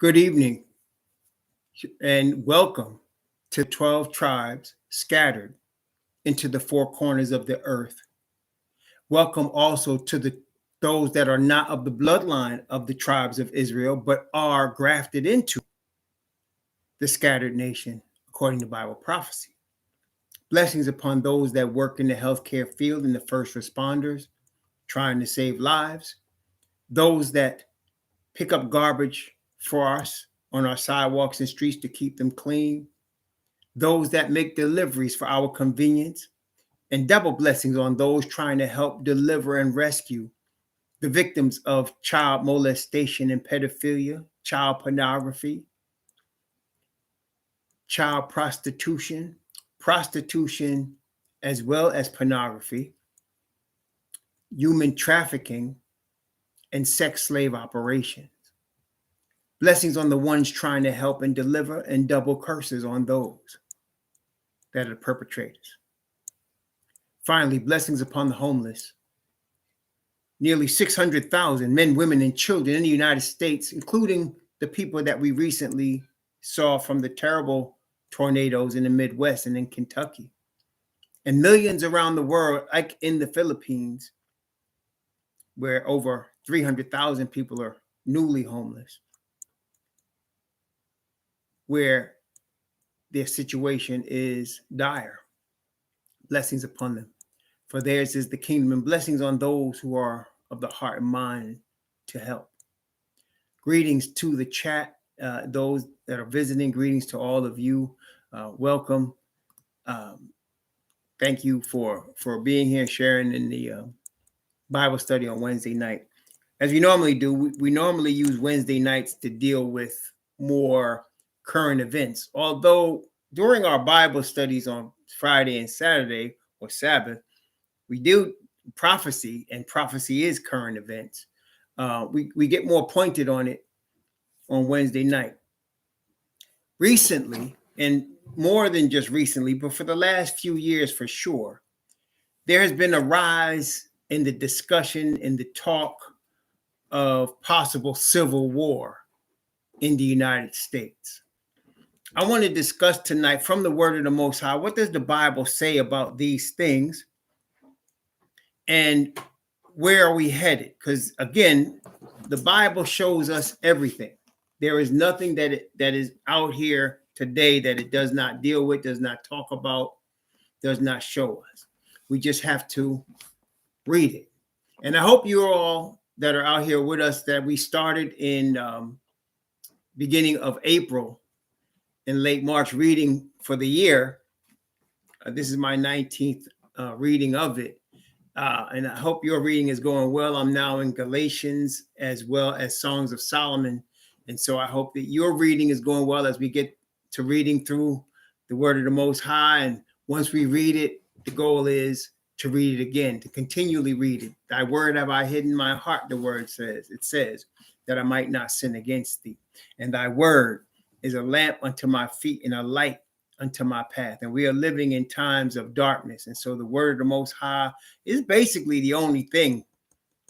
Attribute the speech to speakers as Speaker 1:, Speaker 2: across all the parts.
Speaker 1: Good evening and welcome to 12 tribes scattered into the four corners of the earth. Welcome also to those that are not of the bloodline of the tribes of Israel, but are grafted into the scattered nation according to Bible prophecy. Blessings upon those that work in the healthcare field and the first responders trying to save lives, those that pick up garbage for us on our sidewalks and streets to keep them clean, those that make deliveries for our convenience, and double blessings on those trying to help deliver and rescue the victims of child molestation and pedophilia, child pornography, child prostitution, as well as pornography, human trafficking, and sex slave operations. Blessings on the ones trying to help and deliver, and double curses on those that are the perpetrators. Finally, blessings upon the homeless. Nearly 600,000 men, women, and children in the United States, including the people that we recently saw from the terrible tornadoes in the Midwest and in Kentucky. And millions around the world, like in the Philippines, where over 300,000 people are newly homeless, where their situation is dire. Blessings upon them. For theirs is the kingdom, and blessings on those who are of the heart and mind to help. Greetings to the chat, those that are visiting. Greetings to all of you. Welcome. Thank you for being here, sharing in the Bible study on Wednesday night. As we normally do, we normally use Wednesday nights to deal with more current events. Although during our Bible studies on Friday and Saturday or Sabbath, we do prophecy, and prophecy is current events. We get more pointed on it on Wednesday night. Recently, and more than just recently, but for the last few years for sure, there has been a rise in the discussion, in the talk of possible civil war in the United States. I want to discuss tonight from the word of the Most High, what does the Bible say about these things? And where are we headed? Because again, the Bible shows us everything. There is nothing that is out here today that it does not deal with, does not talk about, does not show us. We just have to read it. And I hope you all that are out here with us, that we started in beginning of April and late March reading for the year. This is my 19th reading of it. And I hope your reading is going well. I'm now in Galatians as well as Songs of Solomon. And so I hope that your reading is going well as we get to reading through the word of the Most High. And once we read it, the goal is to read it again, to continually read it. Thy word have I hidden in my heart, the word says. It says that I might not sin against thee. And thy word is a lamp unto my feet and a light unto my path. And we are living in times of darkness. And so the word of the Most High is basically the only thing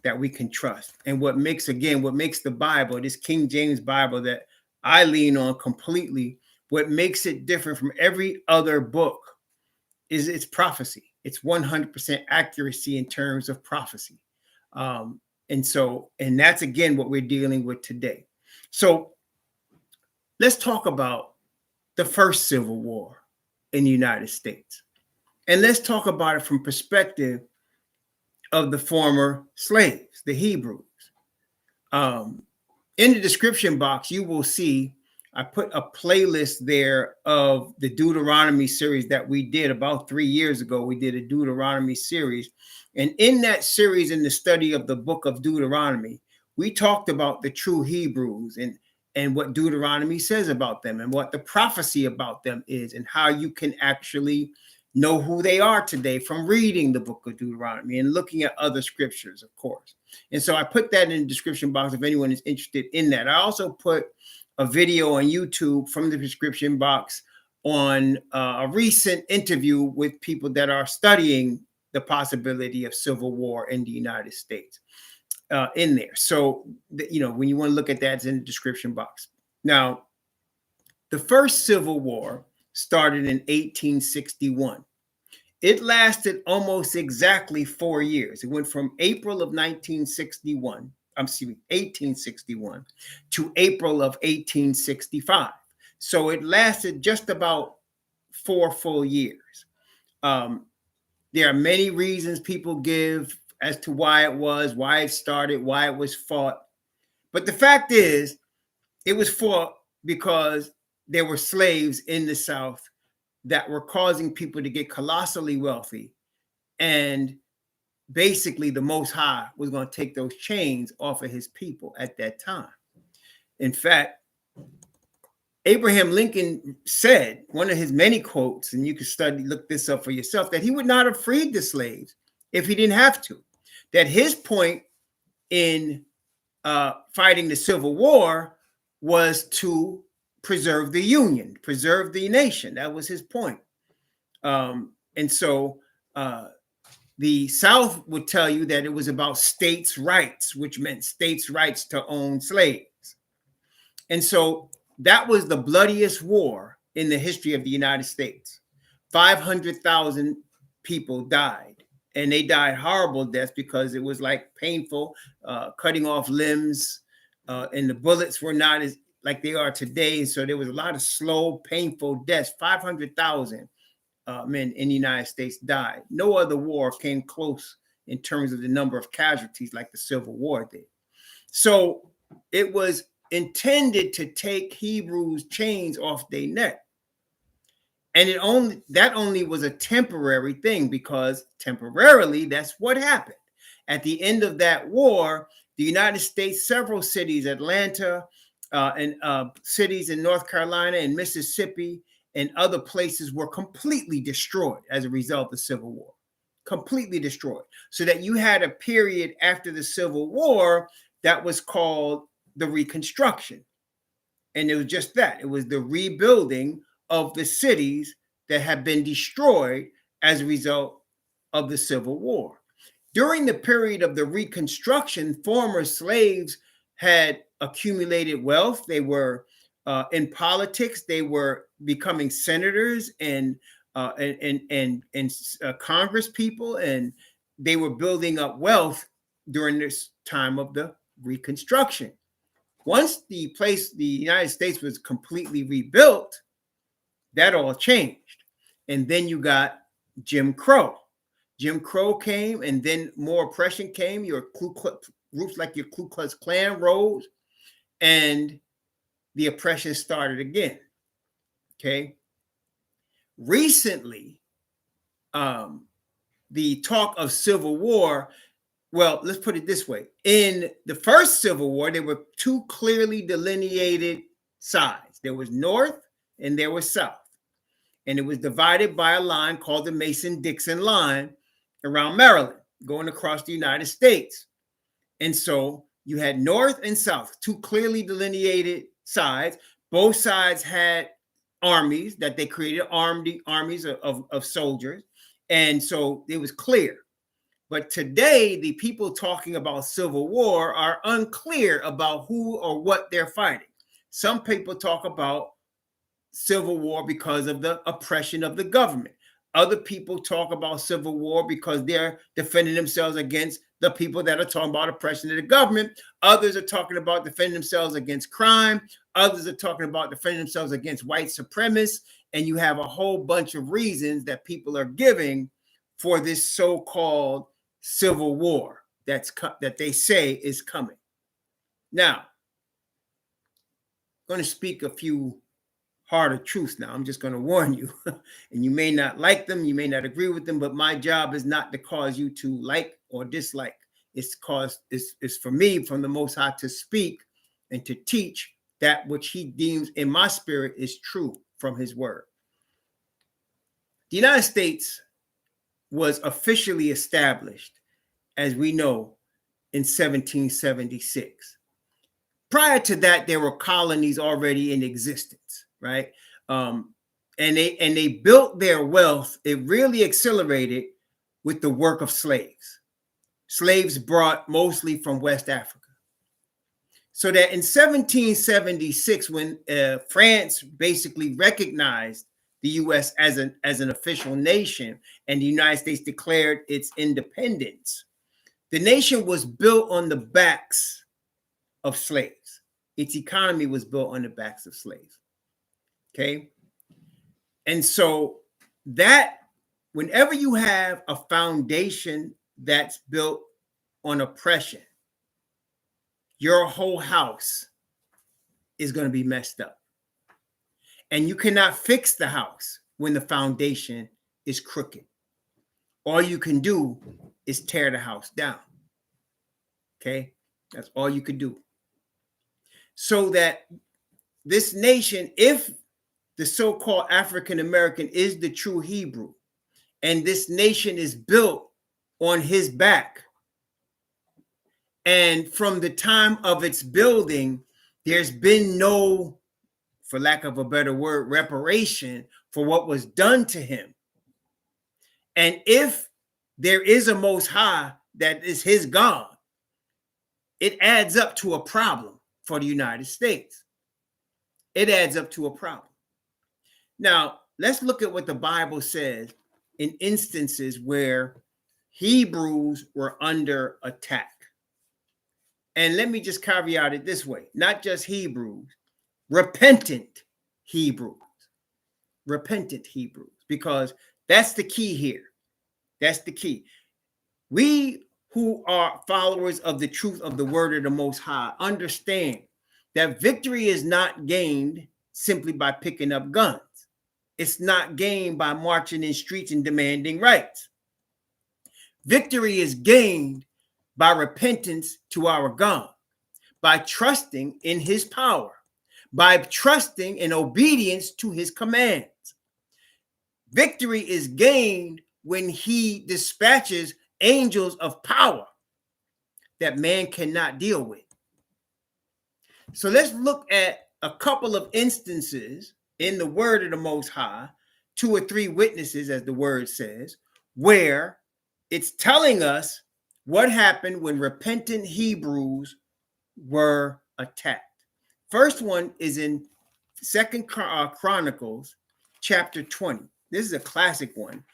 Speaker 1: that we can trust. And what makes the Bible, this King James Bible that I lean on completely, what makes it different from every other book is its prophecy. It's 100% accuracy in terms of prophecy. And that's again what we're dealing with today. So let's talk about the first civil war in the United States. And let's talk about it from perspective of the former slaves, the Hebrews. In the description box, you will see I put a playlist there of the Deuteronomy series that we did about 3 years ago. We did a Deuteronomy series. And in that series, in the study of the book of Deuteronomy, we talked about the true Hebrews and what Deuteronomy says about them and what the prophecy about them is and how you can actually know who they are today from reading the book of Deuteronomy and looking at other scriptures, of course. And so I put that in the description box if anyone is interested in that. I also put a video on YouTube from the description box on a recent interview with people that are studying the possibility of civil war in the United States in there. So, when you want to look at that, it's in the description box. Now, the first Civil War started in 1861. It lasted almost exactly 4 years. It went from April of 1861 to April of 1865. So it lasted just about 4 full years. There are many reasons people give as to why it started, why it was fought. But the fact is, it was fought because there were slaves in the South that were causing people to get colossally wealthy. And basically, the Most High was going to take those chains off of his people at that time. In fact, Abraham Lincoln said, one of his many quotes, and you can look this up for yourself, that he would not have freed the slaves if he didn't have to. That his point in fighting the Civil War was to preserve the Union, preserve the nation. That was his point. And so the South would tell you that it was about states' rights, which meant states' rights to own slaves. And so that was the bloodiest war in the history of the United States. 500,000 people died, and they died horrible deaths because it was like painful, cutting off limbs, and the bullets were not as like they are today. So there was a lot of slow, painful deaths. 500,000 men in the United States died. No other war came close in terms of the number of casualties like the Civil War did. So it was intended to take Hebrews' chains off their neck. And that only was a temporary thing, because temporarily that's what happened. At the end of that war, the United States, several cities, Atlanta, and cities in North Carolina and Mississippi and other places were completely destroyed as a result of the Civil War. Completely destroyed. So that you had a period after the Civil War that was called the Reconstruction. And it was just that. It was the rebuilding of the cities that had been destroyed as a result of the Civil War. During the period of the Reconstruction, former slaves had accumulated wealth. They were in politics. They were becoming senators and Congress people, and they were building up wealth during this time of the Reconstruction. Once the United States was completely rebuilt, that all changed. And then you got Jim Crow. Jim Crow came, and then more oppression came. Your groups like your Ku Klux Klan rose, and the oppression started again. Okay. Recently, the talk of Civil War, well, let's put it this way. In the first Civil War, there were two clearly delineated sides. There was North and there was South. And it was divided by a line called the Mason-Dixon line around Maryland, going across the United States. And so you had North and South, two clearly delineated sides. Both sides had armies that they created, armies of soldiers. And so it was clear. But today, the people talking about Civil War are unclear about who or what they're fighting. Some people talk about Civil War because of the oppression of the government. Other people talk about Civil War because they're defending themselves against the people that are talking about oppression of the government. Others are talking about defending themselves against crime. Others are talking about defending themselves against white supremacists. And you have a whole bunch of reasons that people are giving for this so-called Civil War that they say is coming. Now, I'm going to speak a few harder truths now. I'm just going to warn you, and you may not like them, you may not agree with them, but my job is not to cause you to like or dislike. It's for me, from the Most High, to speak and to teach that which he deems in my spirit is true from his word. The United States was officially established, as we know, in 1776. Prior to that, there were colonies already in existence, right? And they built their wealth. It really accelerated with the work of slaves. Slaves brought mostly from West Africa. So that in 1776, when France basically recognized the U.S. as an official nation and the United States declared its independence, the nation was built on the backs of slaves. Its economy was built on the backs of slaves. Okay. And so that whenever you have a foundation that's built on oppression, your whole house is going to be messed up. And you cannot fix the house when the foundation is crooked. All you can do is tear the house down. Okay? That's all you could do. So that this nation, if the so-called African American is the true Hebrew, and this nation is built on his back, and from the time of its building, there's been no, for lack of a better word, reparation for what was done to him. And if there is a Most High that is his God, it adds up to a problem for the United States. It adds up to a problem. Now, let's look at what the Bible says in instances where Hebrews were under attack. And let me just caveat it this way, not just Hebrews, repentant Hebrews, because that's the key here. That's the key. We who are followers of the truth of the word of the Most High understand that victory is not gained simply by picking up guns. It's not gained by marching in streets and demanding rights. Victory is gained by repentance to our God, by trusting in his power, by trusting in obedience to his commands. Victory is gained when he dispatches angels of power that man cannot deal with. So let's look at a couple of instances in the word of the Most High, 2 or 3 witnesses, as the word says, where it's telling us what happened when repentant Hebrews were attacked. First one is in 2 Chronicles chapter 20. This is a classic one.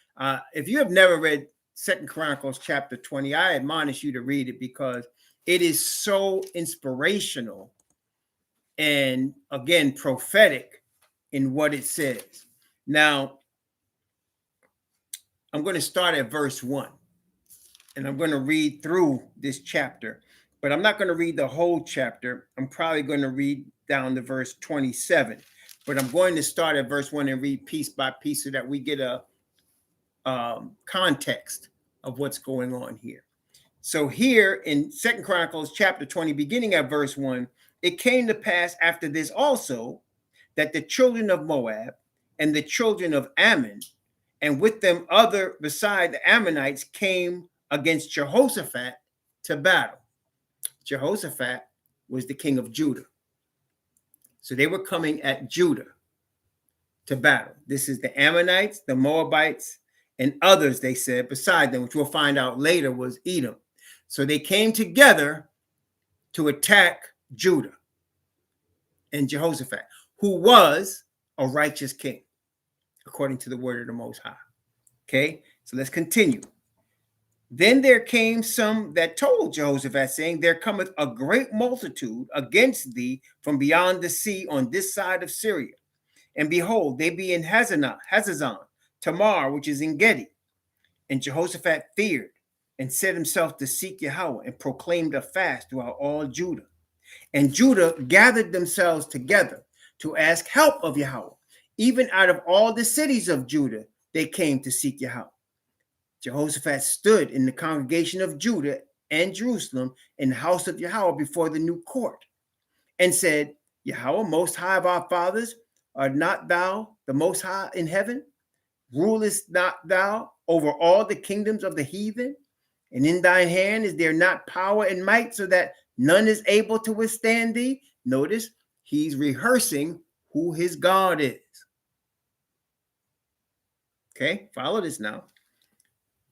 Speaker 1: If you have never read 2 Chronicles chapter 20, I admonish you to read it because it is so inspirational and, again, prophetic in what it says. Now, I'm going to start at verse 1, and I'm going to read through this chapter, but I'm not going to read the whole chapter. I'm probably going to read down to verse 27, but I'm going to start at verse 1 and read piece by piece so that we get a context of what's going on here. So here in 2 Chronicles chapter 20, beginning at verse 1, it came to pass after this also that the children of Moab and the children of Ammon, and with them other beside the Ammonites, came against Jehoshaphat to battle. Jehoshaphat was the king of Judah. So they were coming at Judah to battle. This is the Ammonites, the Moabites, and others, they said, beside them, which we'll find out later was Edom. So they came together to attack Judah and Jehoshaphat, who was a righteous king, according to the word of the Most High. Okay, so let's continue. Then there came some that told Jehoshaphat, saying, there cometh a great multitude against thee from beyond the sea on this side of Syria. And behold, they be in Hazazon, Tamar, which is in Gedi. And Jehoshaphat feared and set himself to seek Yahweh and proclaimed a fast throughout all Judah. And Judah gathered themselves together to ask help of Yahweh. Even out of all the cities of Judah, they came to seek Yahweh. Jehoshaphat stood in the congregation of Judah and Jerusalem in the house of Yahweh before the new court and said, Yahweh, most high of our fathers, art not thou the most high in heaven? Rulest not thou over all the kingdoms of the heathen? And in thine hand is there not power and might, so that none is able to withstand thee? Notice he's rehearsing who his God is. Okay, follow this now.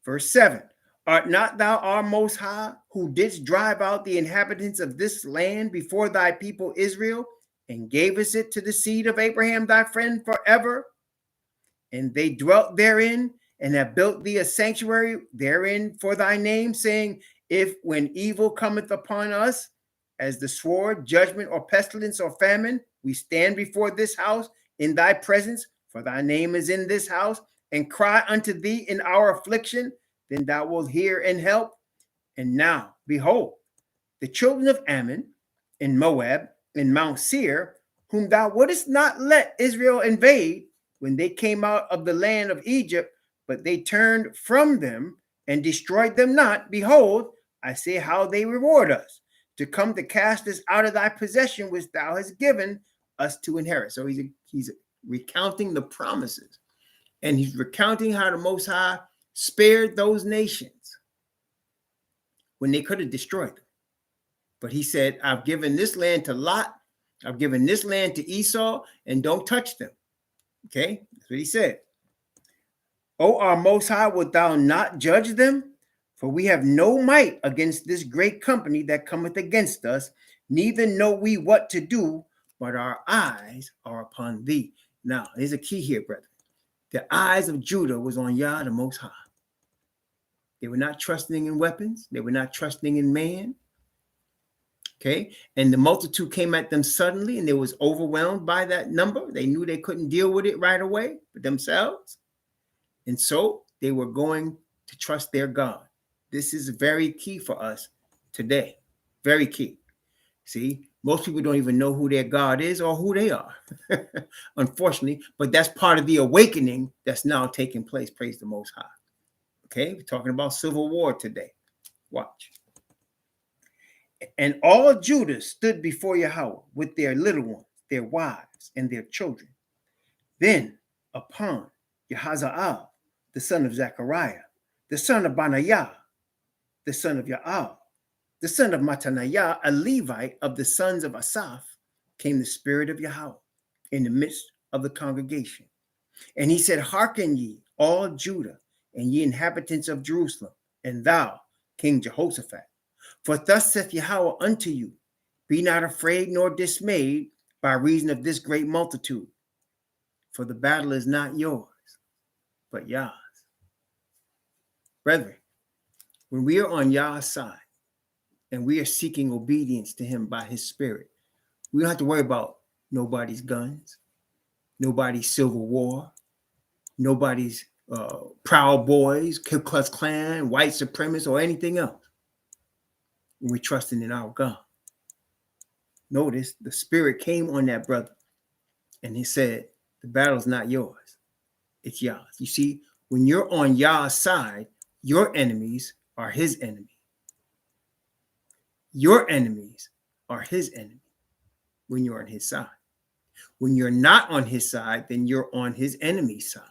Speaker 1: Verse 7. Art not thou our most high, who didst drive out the inhabitants of this land before thy people Israel, and gavest it to the seed of Abraham thy friend forever? And they dwelt therein, and have built thee a sanctuary therein for thy name, saying, if when evil cometh upon us, as the sword, judgment, or pestilence, or famine, we stand before this house in thy presence, for thy name is in this house, and cry unto thee in our affliction, then thou wilt hear and help. And now, behold, the children of Ammon in Moab, in Mount Seir, whom thou wouldest not let Israel invade when they came out of the land of Egypt, but they turned from them and destroyed them not. Behold, I say how they reward us, to come to cast us out of thy possession, which thou hast given us to inherit. So he's recounting the promises, and he's recounting how the Most High spared those nations when they could have destroyed them. But he said, I've given this land to Lot, I've given this land to Esau, and don't touch them. Okay, that's what he said. O our Most High, wilt thou not judge them? For we have no might against this great company that cometh against us, neither know we what to do, but our eyes are upon thee. Now, there's a key here, brethren. The eyes of Judah was on Yah, the Most High. They were not trusting in weapons. They were not trusting in man. Okay, and the multitude came at them suddenly, and they was overwhelmed by that number. They knew they couldn't deal with it right away for themselves. And so they were going to trust their God. This is very key for us today. Very key. See, most people don't even know who their God is or who they are, unfortunately. But that's part of the awakening that's now taking place. Praise the Most High. Okay, we're talking about civil war today. Watch. And all Judah stood before Yahweh with their little ones, their wives, and their children. Then upon Yahaziel, the son of Zechariah, the son of Benaiah, the son of Yael, the son of Mattaniah, a Levite of the sons of Asaph, came the Spirit of Yahweh in the midst of the congregation. And he said, hearken ye, all Judah, and ye inhabitants of Jerusalem, and thou, King Jehoshaphat. For thus saith Yahweh unto you, be not afraid nor dismayed by reason of this great multitude, for the battle is not yours, but Yah's. Brethren, when we are on Yah's side and we are seeking obedience to him by his Spirit, we don't have to worry about nobody's guns, nobody's civil war, nobody's Proud Boys, Ku Klux Klan, white supremacists, or anything else. When we're trusting in our God. Notice the Spirit came on that brother and he said, the battle's not yours, it's Yah's. You see, when you're on Yah's side, your enemies are his enemy. Your enemies are his enemy when you're on his side. When you're not on his side, then you're on his enemy's side.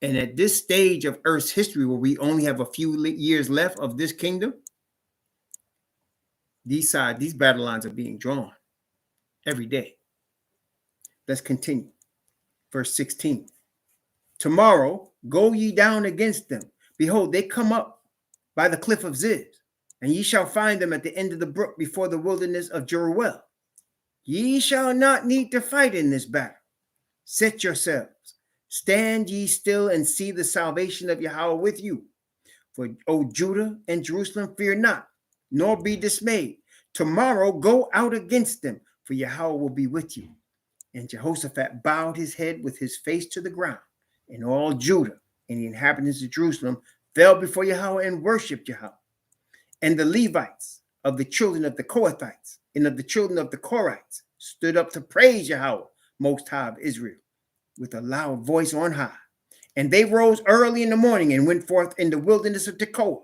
Speaker 1: And at this stage of Earth's history, where we only have a few years left of this kingdom, these battle lines are being drawn every day. Let's continue. Verse 16. Tomorrow go ye down against them. Behold, they come up by the cliff of Ziz, and ye shall find them at the end of the brook before the wilderness of Jeruel. Ye shall not need to fight in this battle. Set yourselves, stand ye still, and see the salvation of Yahweh with you. For, O Judah and Jerusalem, fear not, nor be dismayed. Tomorrow go out against them, for Yahweh will be with you. And Jehoshaphat bowed his head with his face to the ground, and all Judah and the inhabitants of Jerusalem fell before Yahweh and worshipped Yahweh. And the Levites of the children of the Kohathites and of the children of the Korites stood up to praise Yahweh, Most High of Israel, with a loud voice on high. And they rose early in the morning and went forth in the wilderness of Tekoa.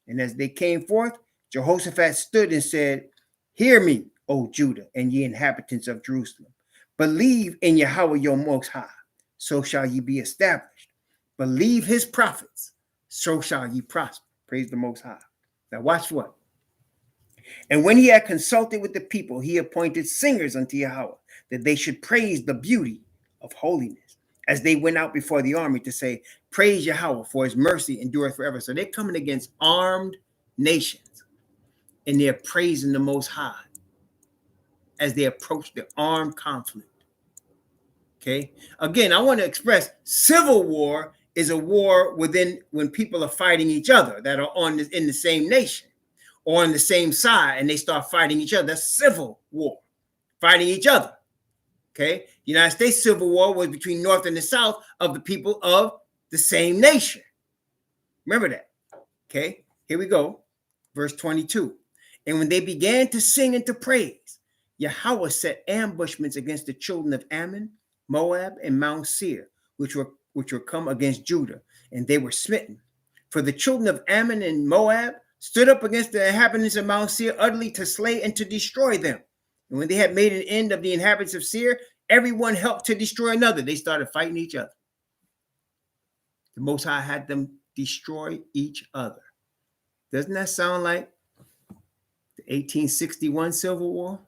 Speaker 1: And as they came forth, Jehoshaphat stood and said, hear me, O Judah, and ye inhabitants of Jerusalem. Believe in Yahweh your Most High, so shall ye be established. Believe his prophets, so shall ye prosper. Praise the Most High. Now watch what. And when he had consulted with the people, he appointed singers unto Yahweh, that they should praise the beauty of holiness, as they went out before the army to say, praise Yahweh, for his mercy endureth forever. So they're coming against armed nations, and they're praising the Most High as they approach the armed conflict. Okay. Again, I want to express civil war is a war when people are fighting each other that are in the same nation or on the same side, and they start fighting each other. That's civil war, fighting each other. Okay. The United States Civil War was between North and the South of the people of the same nation. Remember that. Okay. Here we go. Verse 22. And when they began to sing and to praise, Yahweh set ambushments against the children of Ammon, Moab, and Mount Seir, which were come against Judah, and they were smitten. For the children of Ammon and Moab stood up against the inhabitants of Mount Seir utterly to slay and to destroy them. And when they had made an end of the inhabitants of Seir, everyone helped to destroy another. They started fighting each other. The Most High had them destroy each other. Doesn't that sound like the 1861 Civil War?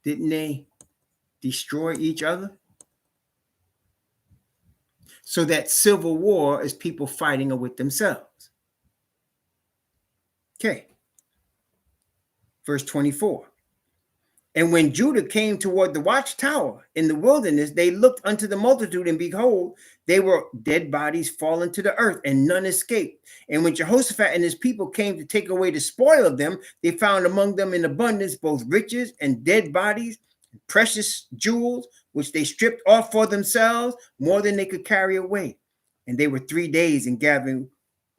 Speaker 1: Didn't they destroy each other? So that civil war is people fighting with themselves. Okay. Verse 24. And when Judah came toward the watchtower in the wilderness, they looked unto the multitude, and behold, they were dead bodies fallen to the earth, and none escaped. And when Jehoshaphat and his people came to take away the spoil of them, they found among them in abundance both riches and dead bodies, and precious jewels, which they stripped off for themselves, more than they could carry away. And they were 3 days in gathering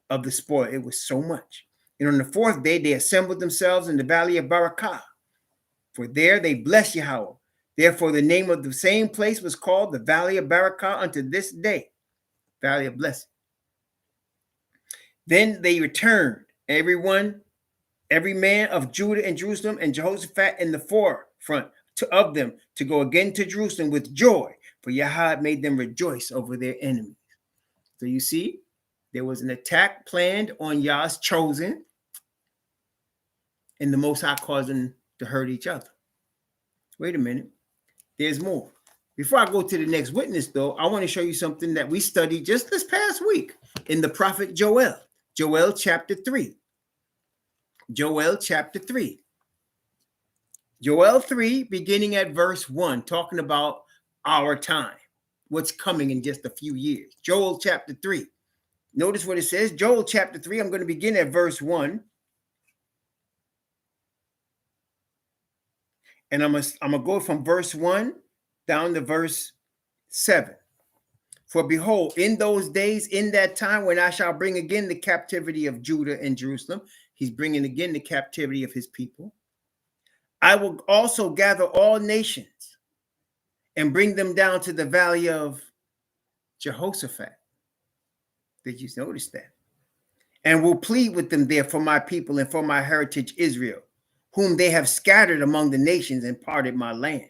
Speaker 1: of the spoil. It was so much. And on the 4th day, they assembled themselves in the valley of Barakah. For there they blessed Yahweh. Therefore, the name of the same place was called the Valley of Barakah unto this day, Valley of Blessing. Then they returned, every man of Judah and Jerusalem, and Jehoshaphat in the forefront of them, to go again to Jerusalem with joy, for Yahweh made them rejoice over their enemies. So you see, there was an attack planned on Yah's chosen, and the Most High caused them to hurt each other. Wait a minute. There's more. Before I go to the next witness, though, I want to show you something that we studied just this past week in the prophet Joel. Joel chapter 3. Joel chapter 3. Joel 3, beginning at verse 1, talking about our time, what's coming in just a few years. Joel chapter 3. Notice what it says. Joel chapter 3, I'm going to begin at verse 1. And I'm gonna go from verse 1 down to verse 7. For behold, in those days, in that time, when I shall bring again the captivity of Judah and Jerusalem, he's bringing again the captivity of his people. I will also gather all nations and bring them down to the valley of Jehoshaphat. Did you notice that? And will plead with them there for my people and for my heritage Israel, whom they have scattered among the nations and parted my land.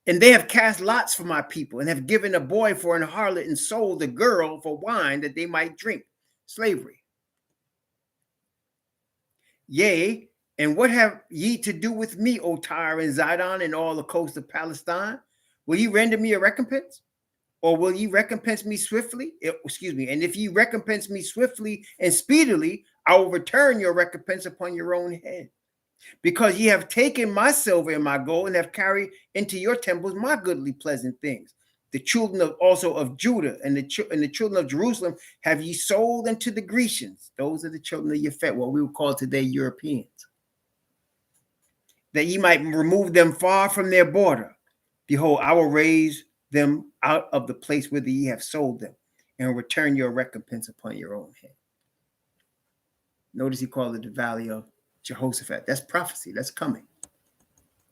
Speaker 1: And they have cast lots for my people, and have given a boy for an harlot, and sold a girl for wine, that they might drink. Slavery. Yea, and what have ye to do with me, O Tyre and Zidon, and all the coast of Palestine? Will ye render me a recompense? Or will ye recompense me swiftly? And if ye recompense me swiftly and speedily, I will return your recompense upon your own head. Because ye have taken my silver and my gold, and have carried into your temples my goodly pleasant things. The children of Judah and the children of Jerusalem have ye sold unto the Grecians. Those are the children of Yephet, what we would call today Europeans. That ye might remove them far from their border. Behold, I will raise them out of the place whither ye have sold them, and return your recompense upon your own head. Notice he called it the valley of Jehoshaphat. That's prophecy. That's coming.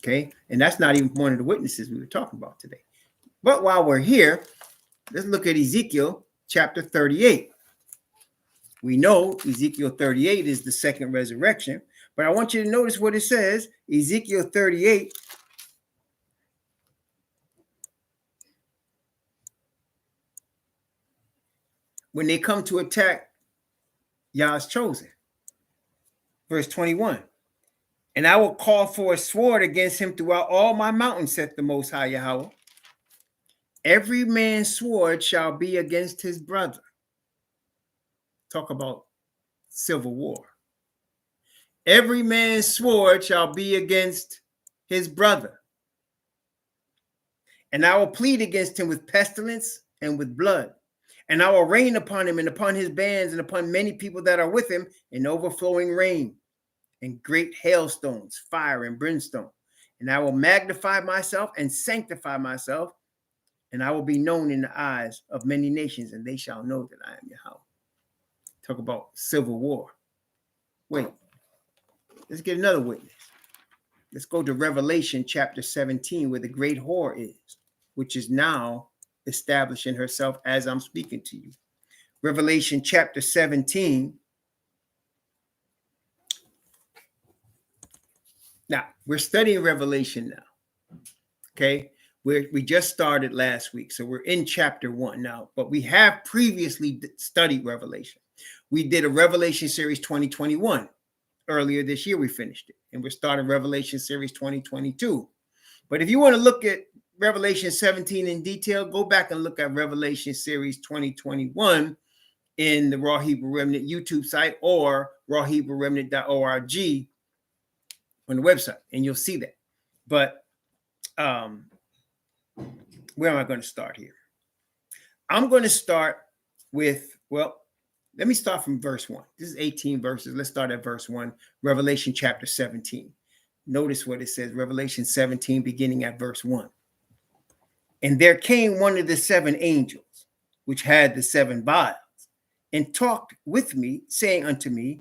Speaker 1: Okay. And that's not even one of the witnesses we were talking about today. But while we're here, let's look at Ezekiel chapter 38. We know Ezekiel 38 is the second resurrection, but I want you to notice what it says. Ezekiel 38. When they come to attack Yah's chosen. Verse 21. And I will call for a sword against him throughout all my mountains, saith the Most High Yahweh. Every man's sword shall be against his brother. Talk about civil war. Every man's sword shall be against his brother. And I will plead against him with pestilence and with blood. And I will rain upon him and upon his bands and upon many people that are with him in overflowing rain and great hailstones, fire and brimstone. And I will magnify myself and sanctify myself, and I will be known in the eyes of many nations, and they shall know that I am Yahweh. Talk about civil war. Wait, let's get another witness. Let's go to Revelation chapter 17, where the great whore is, which is now establishing herself as I'm speaking to you. Revelation chapter 17. Now, we're studying Revelation now. Okay, we just started last week, so we're in chapter 1 now, but we have previously studied Revelation. We did a Revelation series 2021. Earlier this year, we finished it, and we're starting Revelation series 2022. But if you want to look at Revelation 17 in detail, go back and look at Revelation series 2021 in the Raw Hebrew Remnant YouTube site or rawhebrewremnant.org on the website, and you'll see that. But where am I going to start here? I'm going to start with, well, let me start from verse 1. This is 18 verses. Let's start at verse 1, Revelation chapter 17. Notice what it says, Revelation 17, beginning at verse 1. And there came one of the 7 angels, which had the 7 vials, and talked with me, saying unto me,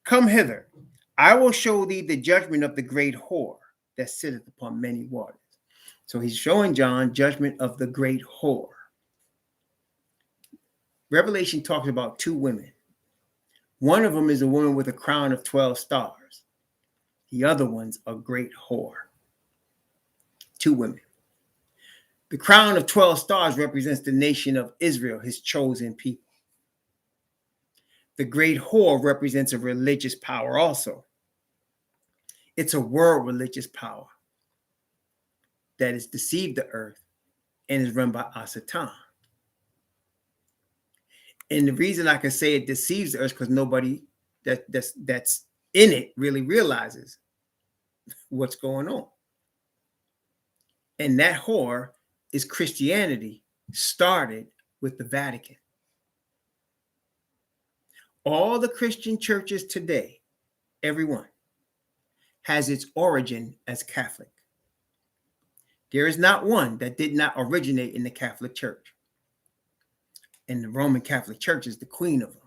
Speaker 1: Come hither, I will show thee the judgment of the great whore that sitteth upon many waters. So he's showing John judgment of the great whore. Revelation talks about 2 women. One of them is a woman with a crown of 12 stars. The other one's a great whore. 2 women. The crown of 12 stars represents the nation of Israel, his chosen people. The great whore represents a religious power also. It's a world religious power that has deceived the earth and is run by Satan. And the reason I can say it deceives the earth because nobody that's in it really realizes what's going on. And that whore is Christianity, started with the Vatican. All the Christian churches today, everyone, has its origin as Catholic. There is not one that did not originate in the Catholic Church. And the Roman Catholic Church is the queen of them.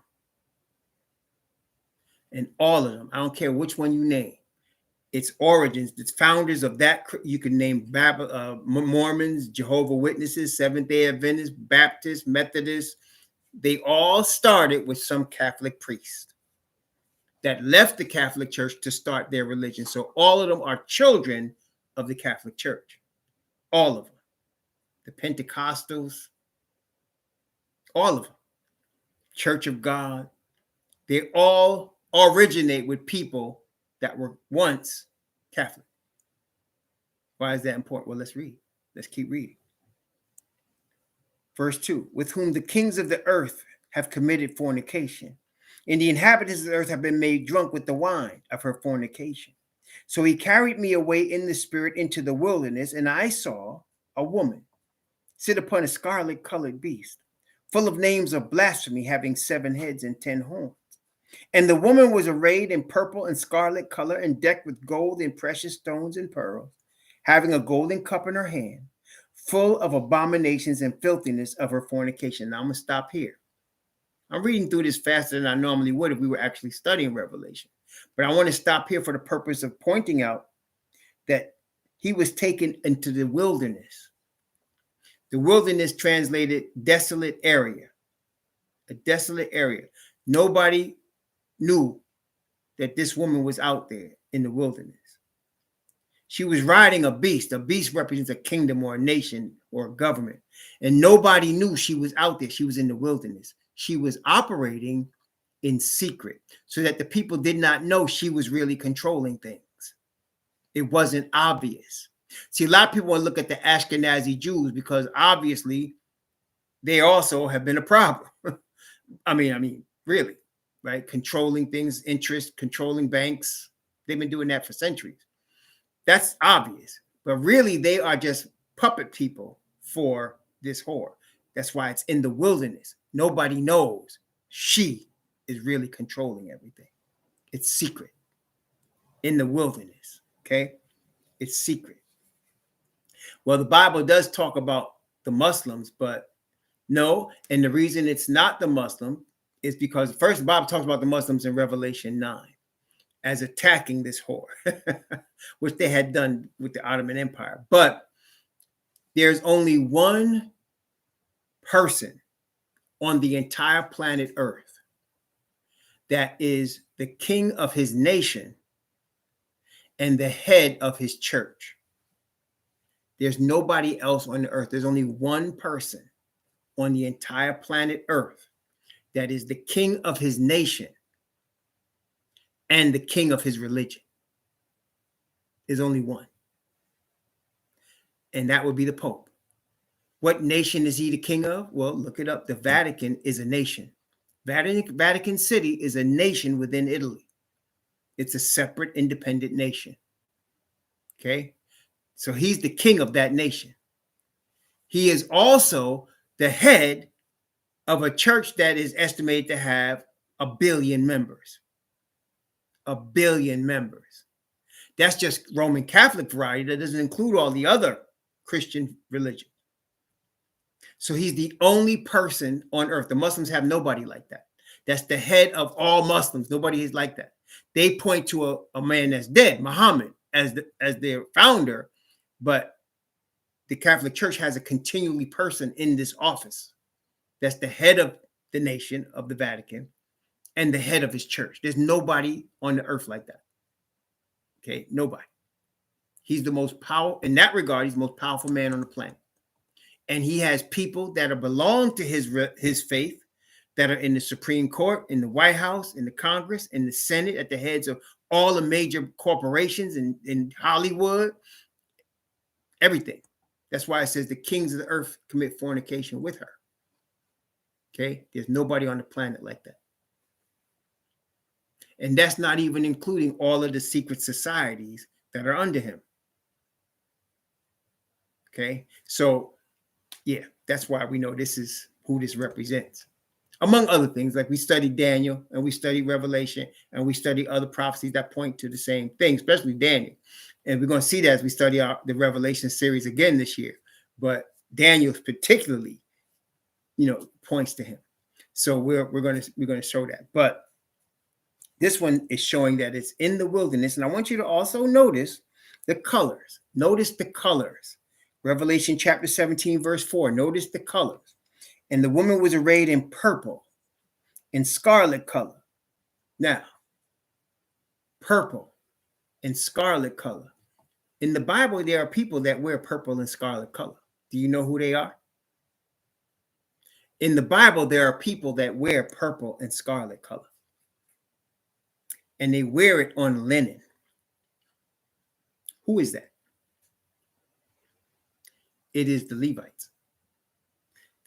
Speaker 1: And all of them, I don't care which one you name, its origins, its founders of that, you can name Mormons, Jehovah's Witnesses, Seventh-day Adventists, Baptists, Methodists. They all started with some Catholic priest that left the Catholic Church to start their religion. So all of them are children of the Catholic Church. All of them. The Pentecostals, all of them. Church of God. They all originate with people that were once Catholic. Why is that important? Well, let's read. Let's keep reading. Verse 2, with whom the kings of the earth have committed fornication, and the inhabitants of the earth have been made drunk with the wine of her fornication. So he carried me away in the spirit into the wilderness, and I saw a woman sit upon a scarlet-colored beast, full of names of blasphemy, having 7 heads and 10 horns. And the woman was arrayed in purple and scarlet color, and decked with gold and precious stones and pearls, having a golden cup in her hand, full of abominations and filthiness of her fornication. Now I'm going to stop here. I'm reading through this faster than I normally would if we were actually studying Revelation. But I want to stop here for the purpose of pointing out that he was taken into the wilderness. The wilderness translated desolate area. A desolate area. Nobody knew that this woman was out there in the wilderness. She was riding a beast. A beast represents a kingdom or a nation or a government. And nobody knew she was out there. She was in the wilderness. She was operating in secret so that the people did not know she was really controlling things. It wasn't obvious. See, a lot of people want to look at the Ashkenazi Jews because obviously they also have been a problem. I mean, really, right? Controlling things, interest, controlling banks. They've been doing that for centuries. That's obvious. But really, they are just puppet people for this whore. That's why it's in the wilderness. Nobody knows she is really controlling everything. It's secret. In the wilderness, okay? It's secret. Well, the Bible does talk about the Muslims, but no. And the reason it's not the Muslim is because first the Bible talks about the Muslims in Revelation 9 as attacking this whore, which they had done with the Ottoman Empire. But there's only one person on the entire planet Earth that is the king of his nation and the head of his church. There's nobody else on the earth. There's only one person on the entire planet Earth that is the king of his nation and the king of his religion. There's only one. And that would be the Pope. What nation is he the king of? Well, look it up. The Vatican is a nation. Vatican City is a nation within Italy. It's a separate, independent nation. Okay? So he's the king of that nation. He is also the head of a church that is estimated to have 1 billion members. 1 billion members. That's just Roman Catholic variety. That doesn't include all the other Christian religions. So he's the only person on earth. The Muslims have nobody like that. That's the head of all Muslims. Nobody is like that. They point to a man that's dead, Muhammad, as their founder, but the Catholic Church has a continually person in this office. That's the head of the nation of the Vatican and the head of his church. There's nobody on the earth like that. Okay, nobody. He's the most powerful, in that regard, he's the most powerful man on the planet. And he has people that belong to his faith that are in the Supreme Court, in the White House, in the Congress, in the Senate, at the heads of all the major corporations in Hollywood, everything. That's why it says the kings of the earth commit fornication with her. Okay, there's nobody on the planet like that. And that's not even including all of the secret societies that are under him. Okay, so yeah, that's why we know this is who this represents. Among other things, like we studied Daniel and we studied Revelation and we study other prophecies that point to the same thing, especially Daniel. And we're going to see that as we study the Revelation series again this year. But Daniel particularly, points to him. So we're going to show that. But this one is showing that it's in the wilderness. And I want you to also notice the colors. Notice the colors. Revelation chapter 17, verse 4. Notice the colors. And the woman was arrayed in purple, in scarlet color. Now, purple and scarlet color. In the Bible, there are people that wear purple and scarlet color. Do you know who they are? In the Bible, there are people that wear purple and scarlet color. And they wear it on linen. Who is that? It is the Levites.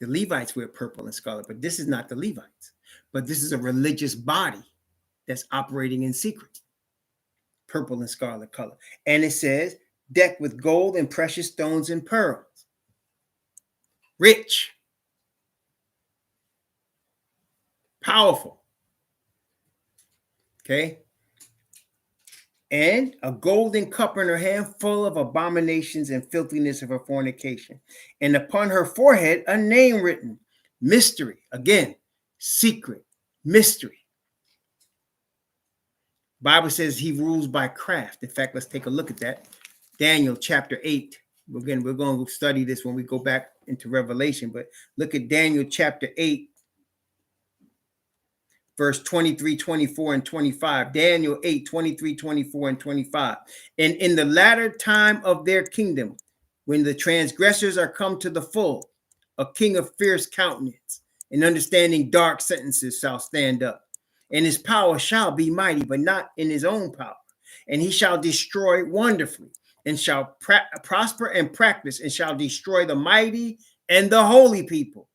Speaker 1: The Levites wear purple and scarlet, but this is not the Levites. But this is a religious body that's operating in secret. Purple and scarlet color. And it says, decked with gold and precious stones and pearls. Rich. Powerful. Okay. And a golden cup in her hand full of abominations and filthiness of her fornication. And upon her forehead, a name written, mystery. Again, secret, mystery. Bible says he rules by craft. In fact, let's take a look at that. Daniel chapter 8. Again, we're going to study this when we go back into Revelation, but look at Daniel chapter 8, verse 23, 24, and 25. Daniel 8, 23, 24, and 25. And in the latter time of their kingdom, when the transgressors are come to the full, a king of fierce countenance and understanding dark sentences shall stand up. And his power shall be mighty, but not in his own power. And he shall destroy wonderfully and shall prosper and practice, and shall destroy the mighty and the holy people.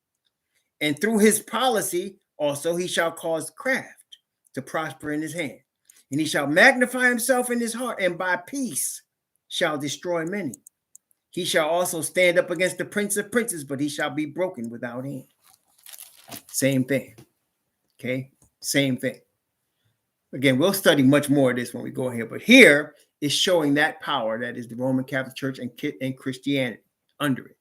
Speaker 1: And through his policy also he shall cause craft to prosper in his hand. And he shall magnify himself in his heart, and by peace shall destroy many. He shall also stand up against the prince of princes, but he shall be broken without hand. Same thing. Okay? Same thing. Again, we'll study much more of this when we go here, but here is showing that power that is the Roman Catholic Church and Christianity under it.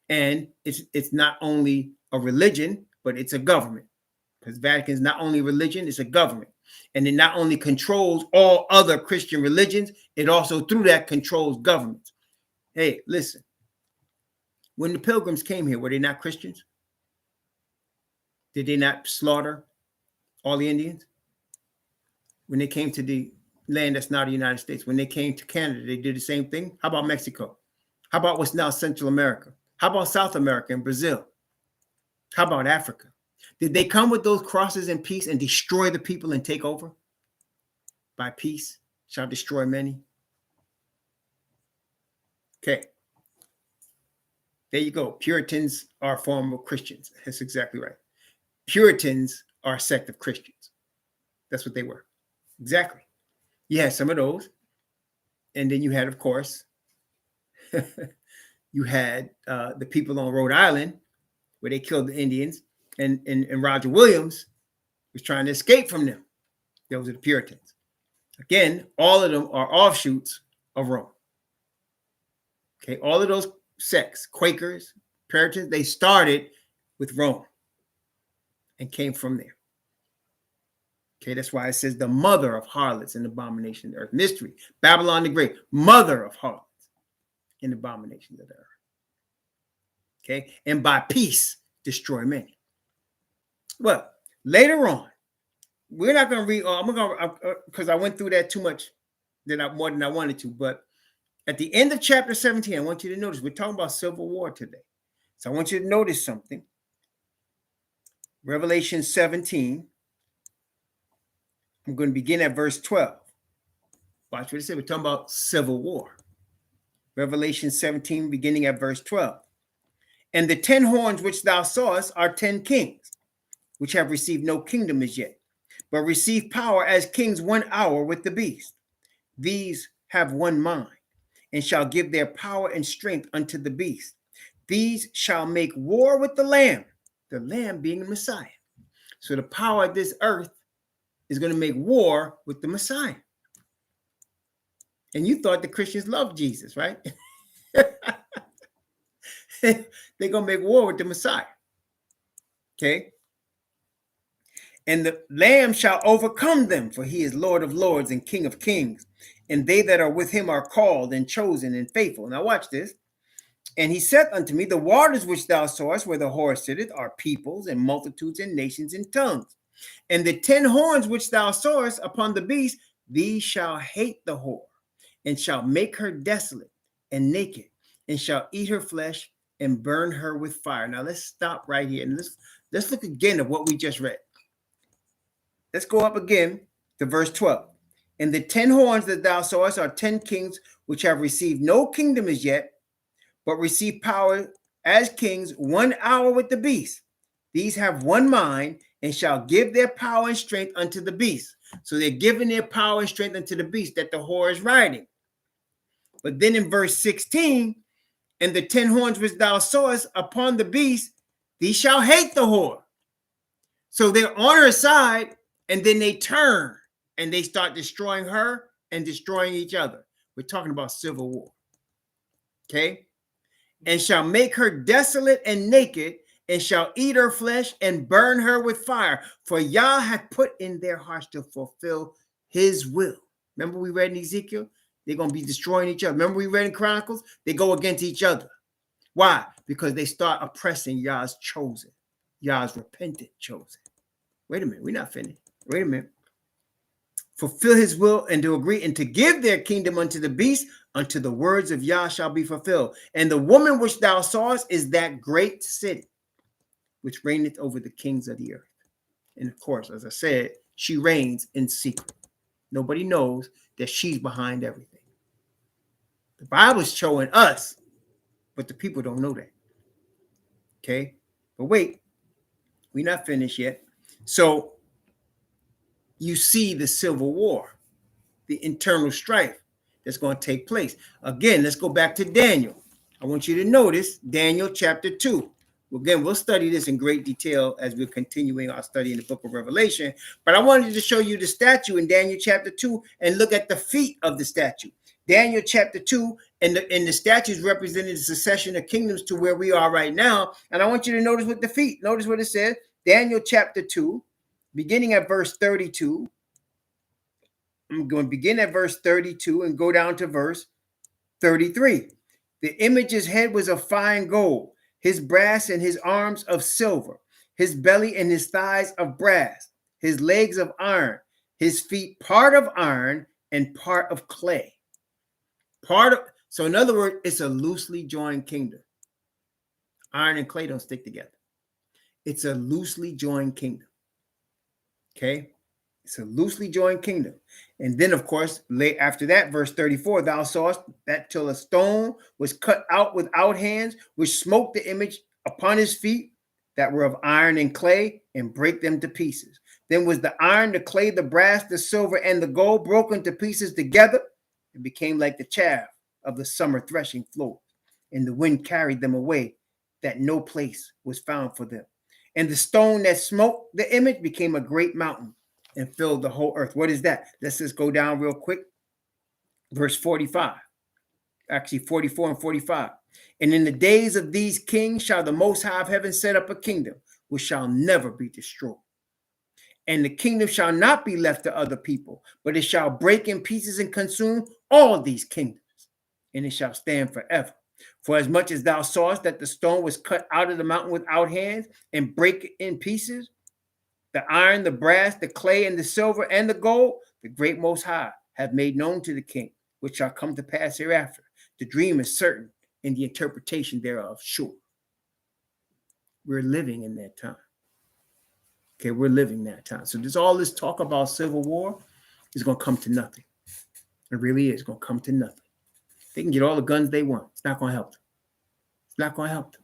Speaker 1: And it's not only a religion, but it's a government, because Vatican is not only religion, it's a government. And it not only controls all other Christian religions, it also through that controls governments. Hey, listen, when the Pilgrims came here, were they not Christians? Did they not slaughter all the Indians? When they came to the land that's not the United States, when they came to Canada, they did the same thing. How about Mexico? How about what's now Central America? How about South America and Brazil? How about Africa? Did they come with those crosses in peace and destroy the people and take over? By peace shall destroy many. Okay. There you go. Puritans are a form of Christians. That's exactly right. Puritans are a sect of Christians. That's what they were. Exactly. You had some of those. And then you had, of course, you had the people on Rhode Island where they killed the Indians, and Roger Williams was trying to escape from them. Those are the Puritans. Again, all of them are offshoots of Rome. Okay, all of those sects, Quakers, Puritans, they started with Rome and came from there. Okay, that's why it says the mother of harlots and abominations of the earth. Mystery, Babylon the Great, mother of harlots and abominations of the earth. Okay, and by peace destroy many. Well, later on, we're not going to read. I'm going to because I went through that too much, more than I wanted to. But at the end of chapter 17, I want you to notice we're talking about civil war today. So I want you to notice something. Revelation 17. I'm going to begin at verse 12. Watch what it says. We're talking about civil war. Revelation 17, beginning at verse 12. And the 10 horns which thou sawest are 10 kings, which have received no kingdom as yet, but receive power as kings 1 hour with the beast. These have one mind, and shall give their power and strength unto the beast. These shall make war with the Lamb being the Messiah. So the power of this earth is going to make war with the Messiah. And you thought the Christians loved Jesus, right? They're going to make war with the Messiah. Okay? And the Lamb shall overcome them, for he is Lord of lords and King of kings. And they that are with him are called and chosen and faithful. Now watch this. And he said unto me, the waters which thou sawest where the whore sitteth are peoples and multitudes and nations and tongues. And the 10 horns which thou sawest upon the beast, these shall hate the whore, and shall make her desolate and naked, and shall eat her flesh and burn her with fire. Now let's stop right here and let's look again at what we just read. Let's go up again to verse 12. And the 10 horns that thou sawest are 10 kings, which have received no kingdom as yet, but receive power as kings 1 hour with the beast. These have one mind, and shall give their power and strength unto the beast. So they're giving their power and strength unto the beast that the whore is riding. But then in verse 16, and the 10 horns which thou sawest upon the beast, these shall hate the whore. So they're on her side, and then they turn and they start destroying her and destroying each other. We're talking about civil war. Okay? And shall make her desolate and naked, and shall eat her flesh and burn her with fire. For Yah hath put in their hearts to fulfill his will. Remember we read in Ezekiel? They're going to be destroying each other. Remember we read in Chronicles? They go against each other. Why? Because they start oppressing Yah's chosen. Yah's repentant chosen. Wait a minute. We're not finished. Wait a minute. Fulfill his will and to agree and to give their kingdom unto the beast, unto the words of Yah shall be fulfilled. And the woman which thou sawest is that great city, which reigneth over the kings of the earth. And of course, as I said, she reigns in secret. Nobody knows that she's behind everything. The Bible's showing us, but the people don't know that. Okay? But wait, we're not finished yet. So you see the civil war, the internal strife that's going to take place. Again, let's go back to Daniel. I want you to notice Daniel chapter 2. Again, we'll study this in great detail as we're continuing our study in the book of Revelation. But I wanted to show you the statue in Daniel chapter 2 and look at the feet of the statue. Daniel chapter 2, and the statues represented the succession of kingdoms to where we are right now. And I want you to notice what the feet. Notice what it says. Daniel chapter 2, beginning at verse 32. I'm going to begin at verse 32 and go down to verse 33. The image's head was of fine gold, his brass and his arms of silver, his belly and his thighs of brass, his legs of iron, his feet part of iron and part of clay. So in other words, it's a loosely joined kingdom. Iron and clay don't stick together. It's a loosely joined kingdom. Okay? It's a loosely joined kingdom. And then, of course, after that, verse 34, thou sawest that till a stone was cut out without hands, which smote the image upon his feet that were of iron and clay, and break them to pieces. Then was the iron, the clay, the brass, the silver, and the gold broken to pieces together, and became like the chaff of the summer threshing floor. And the wind carried them away, that no place was found for them. And the stone that smote the image became a great mountain and filled the whole earth. What is that? Let's just go down real quick. Verse 45. Actually, 44 and 45. And in the days of these kings shall the Most High of heaven set up a kingdom which shall never be destroyed. And the kingdom shall not be left to other people, but it shall break in pieces and consume all these kingdoms, and it shall stand forever. For as much as thou sawest that the stone was cut out of the mountain without hands and break it in pieces, the iron, the brass, the clay, and the silver, and the gold, the great Most High have made known to the king, which shall come to pass hereafter. The dream is certain, and the interpretation thereof sure. We're living in that time. Okay, we're living that time. So there's all this talk about civil war is going to come to nothing. It really is going to come to nothing. They can get all the guns they want. It's not going to help them. It's not going to help them.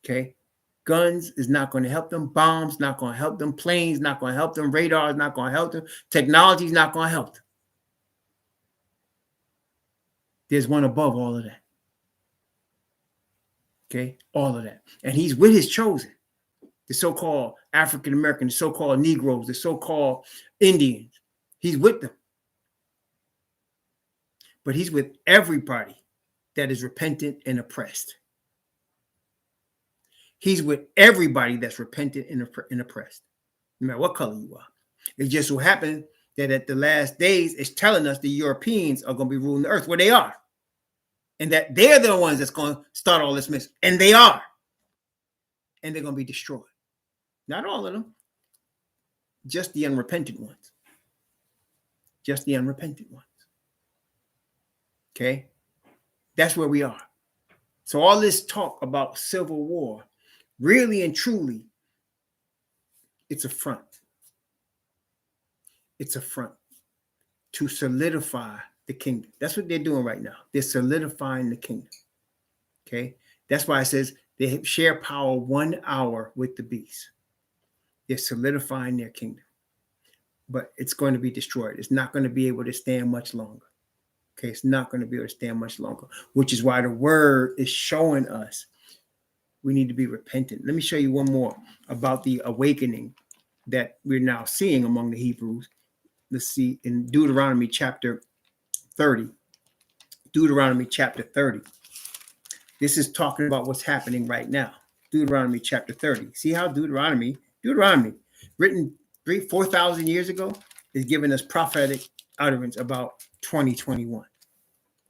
Speaker 1: Okay? Guns is not going to help them. Bombs not going to help them. Planes not going to help them. Radar is not going to help them. Technology is not going to help them. There's one above all of that. Okay? All of that. And he's with his chosen. The so-called African American, the so-called Negroes, the so-called Indians. He's with them. But he's with everybody that is repentant and oppressed. He's with everybody that's repentant and oppressed, no matter what color you are. It just so happens that at the last days, it's telling us the Europeans are going to be ruling the earth where they are. And that they're the ones that's going to start all this mess. And they are. And they're going to be destroyed. Not all of them. Just the unrepentant ones. Just the unrepentant ones. Okay? That's where we are. So all this talk about civil war, really and truly, it's a front. It's a front to solidify the kingdom. That's what they're doing right now. They're solidifying the kingdom. Okay? That's why it says they share power 1 hour with the beast. They're solidifying their kingdom. But it's going to be destroyed. It's not going to be able to stand much longer. Okay, it's not going to be able to stand much longer, which is why the word is showing us we need to be repentant. Let me show you one more about the awakening that we're now seeing among the Hebrews. Let's see in Deuteronomy chapter 30. Deuteronomy chapter 30. This is talking about what's happening right now. Deuteronomy chapter 30. See how Deuteronomy, written 4,000 years ago, is giving us prophetic utterance about 2021.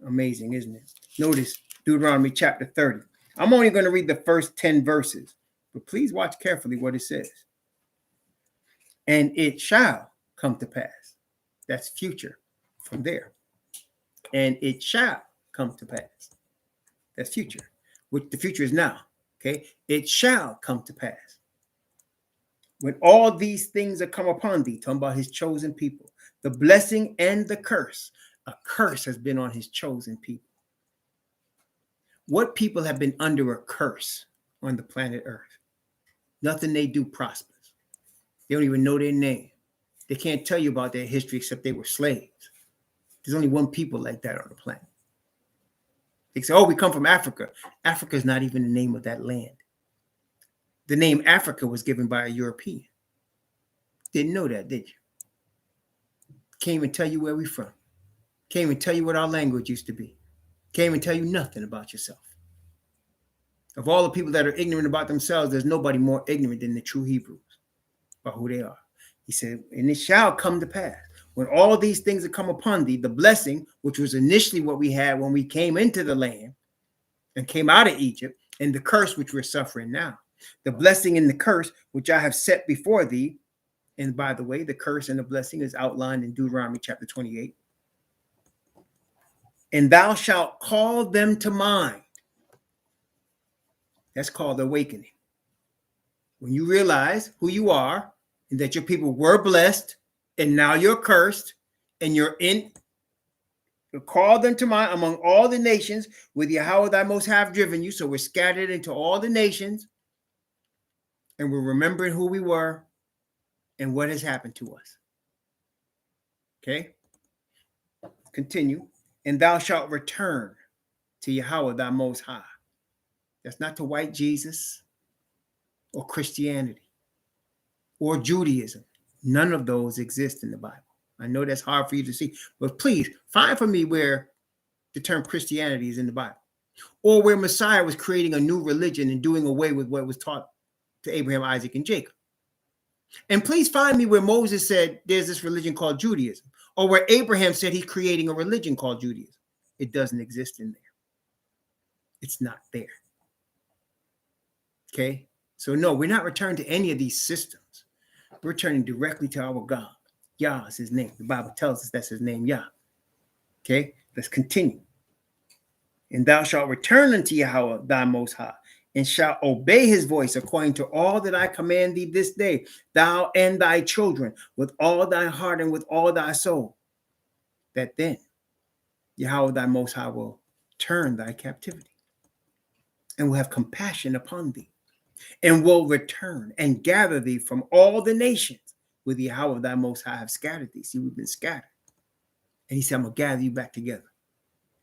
Speaker 1: Amazing, isn't it? Notice Deuteronomy chapter 30. I'm only going to read the first 10 verses, but please watch carefully what it says. And it shall come to pass. That's future from there. And it shall come to pass. That's future, which the future is now. Okay. It shall come to pass. When all these things are come upon thee, talking about his chosen people, the blessing and the curse. A curse has been on his chosen people. What people have been under a curse on the planet Earth? Nothing they do prospers. They don't even know their name. They can't tell you about their history except they were slaves. There's only one people like that on the planet. They say, oh, we come from Africa. Africa is not even the name of that land. The name Africa was given by a European. Didn't know that, did you? Can't even tell you where we're from. Can't even tell you what our language used to be. Can't even tell you nothing about yourself. Of all the people that are ignorant about themselves, there's nobody more ignorant than the true Hebrews about who they are. He said, and it shall come to pass, when all these things have come upon thee, the blessing, which was initially what we had when we came into the land and came out of Egypt, and the curse which we're suffering now. The blessing and the curse which I have set before thee. And by the way, the curse and the blessing is outlined in Deuteronomy chapter 28. And thou shalt call them to mind. That's called awakening. When you realize who you are and that your people were blessed and now you're cursed and you call them to mind among all the nations with Yahweh thy most high have driven you. So we're scattered into all the nations and we're remembering who we were and what has happened to us. Okay? Continue. And thou shalt return to Yahweh thy most high. That's not to white Jesus or Christianity or Judaism. None of those exist in the Bible. I know that's hard for you to see, but please find for me where the term Christianity is in the Bible, or where Messiah was creating a new religion and doing away with what was taught to Abraham, Isaac, and Jacob. And please find me where Moses said there's this religion called Judaism, or where Abraham said he's creating a religion called Judaism. It doesn't exist in there. It's not there. Okay? So no, we're not returning to any of these systems. We're returning directly to our God. Yah is his name. The Bible tells us that's his name, Yah. Okay? Let's continue. And thou shalt return unto Yahweh thy most high, and shalt obey his voice according to all that I command thee this day, thou and thy children, with all thy heart and with all thy soul. That then Yahweh thy most high will turn thy captivity and will have compassion upon thee, and will return and gather thee from all the nations with Yahweh thy most high have scattered thee. See, we've been scattered. And he said, I'm going to gather you back together.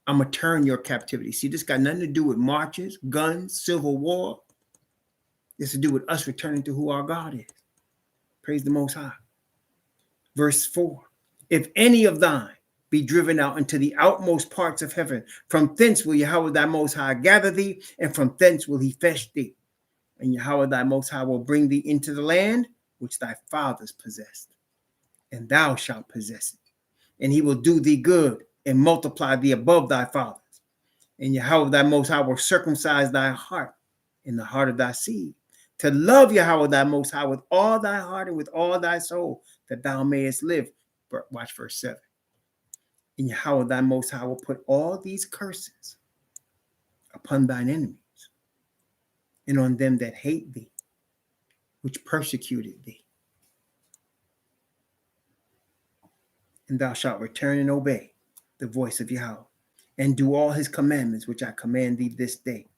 Speaker 1: I'm going to turn your captivity. See, this got nothing to do with marches, guns, civil war. This to do with us returning to who our God is. Praise the Most High. Verse 4. If any of thine be driven out into the outmost parts of heaven, from thence will Yahweh thy Most High gather thee, and from thence will he fetch thee. And Yahweh thy Most High will bring thee into the land which thy fathers possessed, and thou shalt possess it. And he will do thee good and multiply thee above thy fathers. And Yahweh thy Most High will circumcise thy heart and the heart of thy seed, to love Yahweh thy Most High with all thy heart and with all thy soul, that thou mayest live. Watch verse 7. And Yahweh thy Most High will put all these curses upon thine enemies and on them that hate thee, which persecuted thee. And thou shalt return and obey the voice of Yahweh, and do all his commandments which I command thee this day.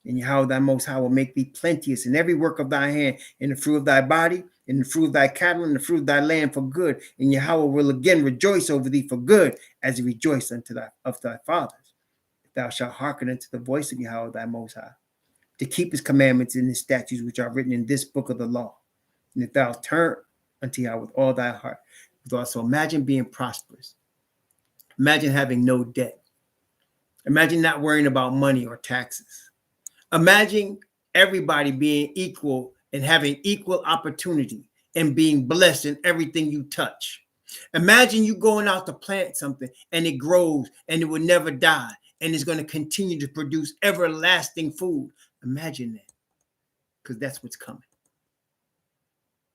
Speaker 1: And Yahweh thy Most High will make thee plenteous in every work of thy hand, in the fruit of thy body, in the fruit of thy cattle, and the fruit of thy land for good. And Yahweh will again rejoice over thee for good, as he rejoiced unto thy fathers. If thou shalt hearken unto the voice of Yahweh thy Most High, to keep his commandments and his statutes which are written in this book of the law. And if thou turn unto Yahweh with all thy heart. So imagine being prosperous. Imagine having no debt. Imagine not worrying about money or taxes. Imagine everybody being equal and having equal opportunity and being blessed in everything you touch. Imagine you going out to plant something and it grows and it will never die and it's going to continue to produce everlasting food. Imagine that, because that's what's coming.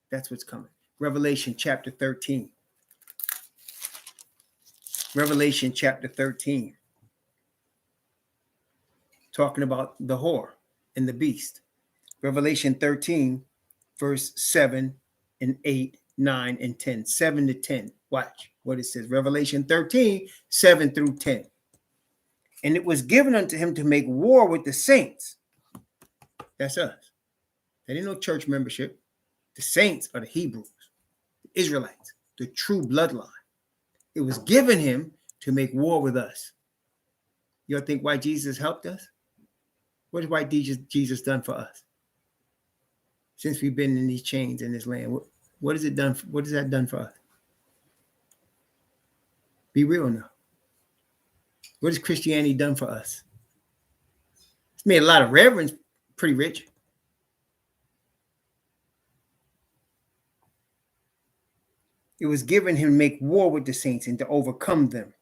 Speaker 1: That's what's coming. Revelation chapter 13. Revelation chapter 13. Talking about the whore and the beast. Revelation 13, verse 7 and 8, 9, and 10. 7 to 10. Watch what it says. Revelation 13, 7 through 10. And it was given unto him to make war with the saints. That's us. There ain't no church membership. The saints are the Hebrews, the Israelites, the true bloodline. It was given him to make war with us. You don't think why Jesus helped us? What has why Jesus done for us? Since we've been in these chains in this land, what has it done? What has that done for us? Be real now. What has Christianity done for us? It's made a lot of reverends pretty rich. It was given him to make war with the saints and to overcome them.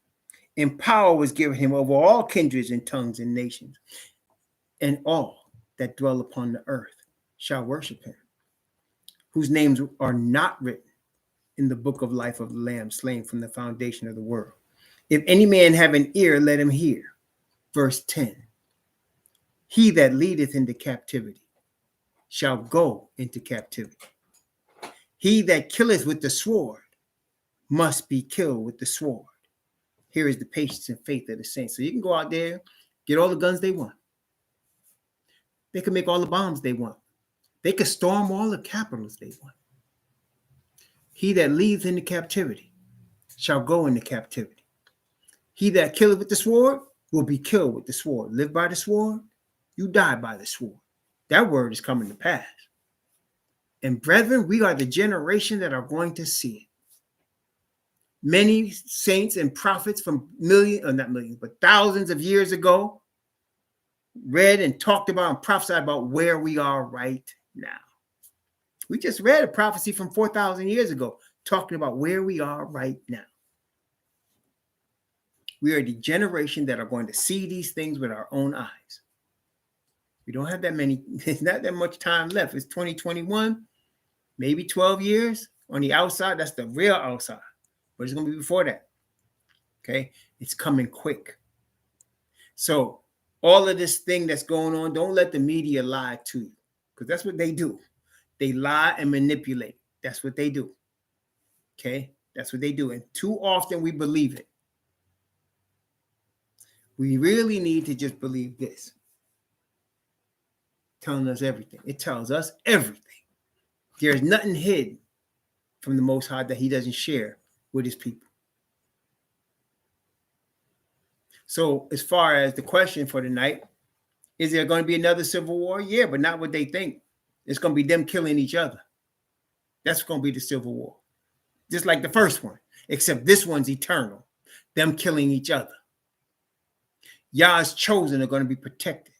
Speaker 1: And power was given him over all kindreds and tongues and nations. And all that dwell upon the earth shall worship him, whose names are not written in the book of life of the Lamb slain from the foundation of the world. If any man have an ear, let him hear. Verse 10. He that leadeth into captivity shall go into captivity. He that killeth with the sword must be killed with the sword. Here is the patience and faith of the saints. So you can go out there, get all the guns they want. They can make all the bombs they want. They can storm all the capitals they want. He that leads into captivity shall go into captivity. He that killeth with the sword will be killed with the sword. Live by the sword, you die by the sword. That word is coming to pass. And brethren, we are the generation that are going to see it. Many saints and prophets from not millions, but thousands of years ago read and talked about and prophesied about where we are right now. We just read a prophecy from 4,000 years ago talking about where we are right now. We are the generation that are going to see these things with our own eyes. We don't have that many, there's not that much time left. It's 2021, maybe 12 years on the outside. That's the real outside. But it's going to be before that. Okay? It's coming quick. So all of this thing that's going on, don't let the media lie to you, because that's what they do. They lie and manipulate. That's what they do. Okay? That's what they do. And too often we believe it. We really need to just believe this. Telling us everything. It tells us everything. There's nothing hidden from the Most High that he doesn't share with his people. So as far as the question for tonight, is there going to be another civil war? Yeah, but not what they think. It's going to be them killing each other. That's going to be the civil war. Just like the first one, except this one's eternal. Them killing each other. Yah's chosen are going to be protected.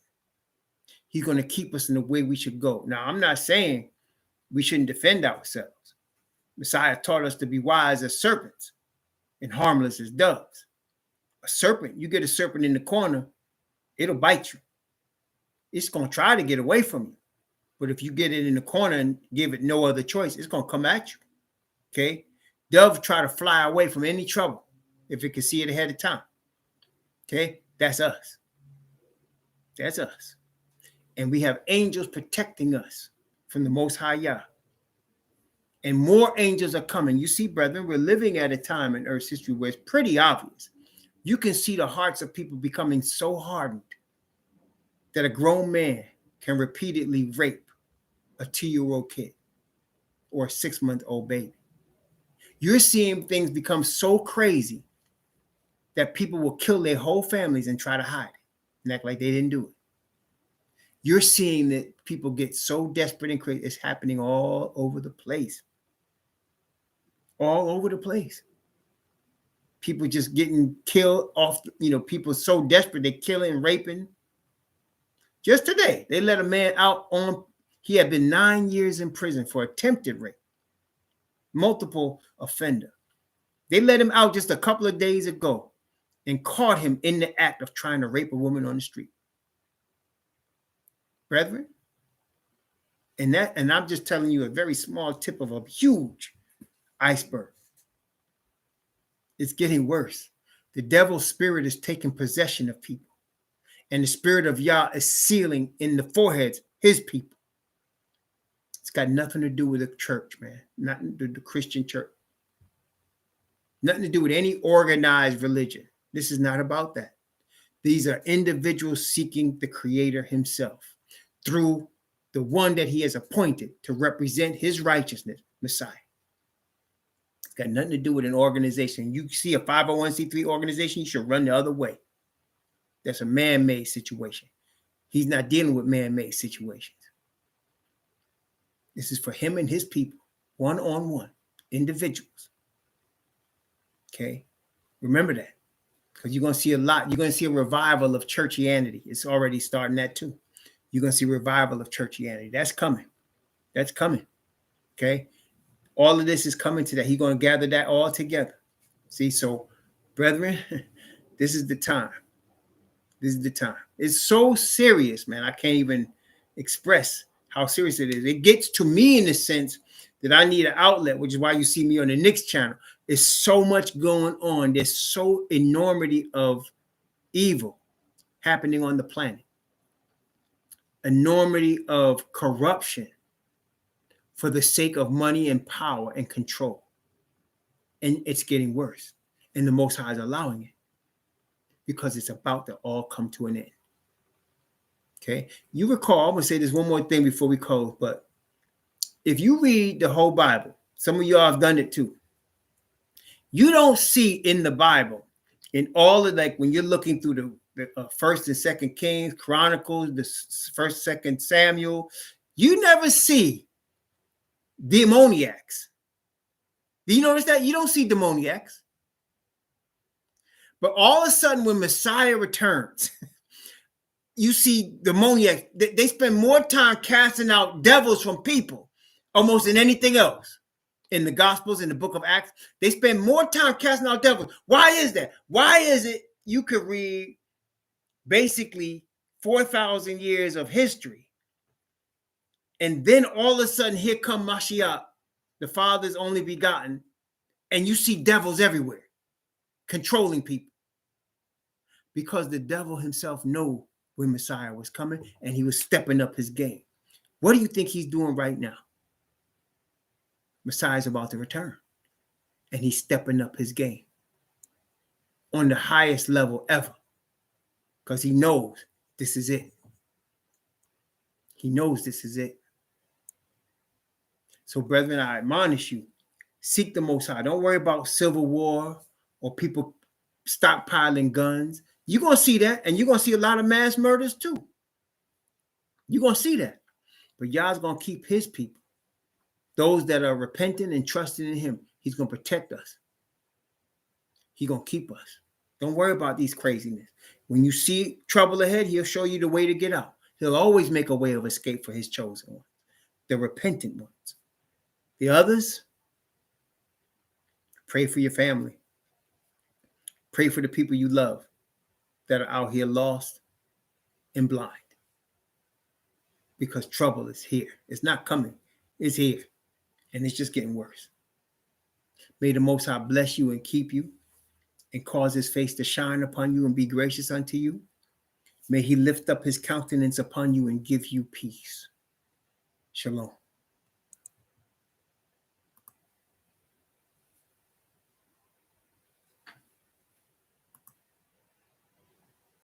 Speaker 1: He's going to keep us in the way we should go. Now, I'm not saying we shouldn't defend ourselves. Messiah taught us to be wise as serpents and harmless as doves. A serpent, you get a serpent in the corner, it'll bite you. It's going to try to get away from you. But if you get it in the corner and give it no other choice, it's going to come at you. Okay? Dove try to fly away from any trouble if it can see it ahead of time. Okay? That's us. That's us. And we have angels protecting us from the Most High Yah. And more angels are coming. You see, brethren, we're living at a time in Earth's history where it's pretty obvious. You can see the hearts of people becoming so hardened that a grown man can repeatedly rape a 2-year-old kid or a 6-month-old baby. You're seeing things become so crazy that people will kill their whole families and try to hide it and act like they didn't do it. You're seeing that people get so desperate and crazy. It's happening all over the place. All over the place. People just getting killed off, people so desperate, they're killing, raping. Just today, they let a man out he had been 9 years in prison for attempted rape. Multiple offender. They let him out just a couple of days ago and caught him in the act of trying to rape a woman on the street. Brethren, and I'm just telling you a very small tip of a huge iceberg. It's getting worse. The devil's spirit is taking possession of people. And the spirit of Yah is sealing in the foreheads his people. It's got nothing to do with the church, man. Nothing to do with the Christian church. Nothing to do with any organized religion. This is not about that. These are individuals seeking the Creator himself through the one that he has appointed to represent his righteousness, Messiah. It's got nothing to do with an organization. You see a 501c3 organization, you should run the other way. That's a man-made situation. He's not dealing with man-made situations. This is for him and his people, one-on-one, individuals. Okay? Remember that. Because you're going to see a lot. You're going to see a revival of churchianity. It's already starting that too. You're going to see revival of churchianity. That's coming. That's coming. Okay? All of this is coming to that. He's going to gather that all together. See, so, brethren, this is the time. This is the time. It's so serious, man. I can't even express how serious it is. It gets to me in the sense that I need an outlet, which is why you see me on the next channel. There's so much going on. There's so enormity of evil happening on the planet. Enormity of corruption for the sake of money and power and control. And it's getting worse. And the Most High is allowing it because it's about to all come to an end. Okay? You recall, I'm going to say this one more thing before we close, but if you read the whole Bible, some of y'all have done it too. You don't see in the Bible, in all of, like when you're looking through the First and Second Kings, Chronicles, the First, Second Samuel, you never see demoniacs. Do you notice that? You don't see demoniacs. But all of a sudden, when Messiah returns, you see demoniacs. They spend more time casting out devils from people almost than anything else. In the Gospels, in the book of Acts, they spend more time casting out devils. Why is that? Why is it you could read basically 4,000 years of history, and then all of a sudden here come Mashiach, the Father's only begotten, and you see devils everywhere controlling people? Because the devil himself knew when Messiah was coming, and he was stepping up his game. What do you think he's doing right now? Messiah is about to return, and he's stepping up his game on the highest level ever, because he knows this is it. He knows this is it. So, brethren, I admonish you, seek the Most High. Don't worry about civil war or people stockpiling guns. You're going to see that, and you're going to see a lot of mass murders too. You're going to see that. But Yah's going to keep his people. Those that are repenting and trusting in him, he's going to protect us. He's going to keep us. Don't worry about these craziness. When you see trouble ahead, he'll show you the way to get out. He'll always make a way of escape for his chosen ones, the repentant ones. The others, pray for your family. Pray for the people you love that are out here lost and blind. Because trouble is here. It's not coming. It's here. And it's just getting worse. May the Most High bless you and keep you and cause his face to shine upon you and be gracious unto you. May he lift up his countenance upon you and give you peace. Shalom.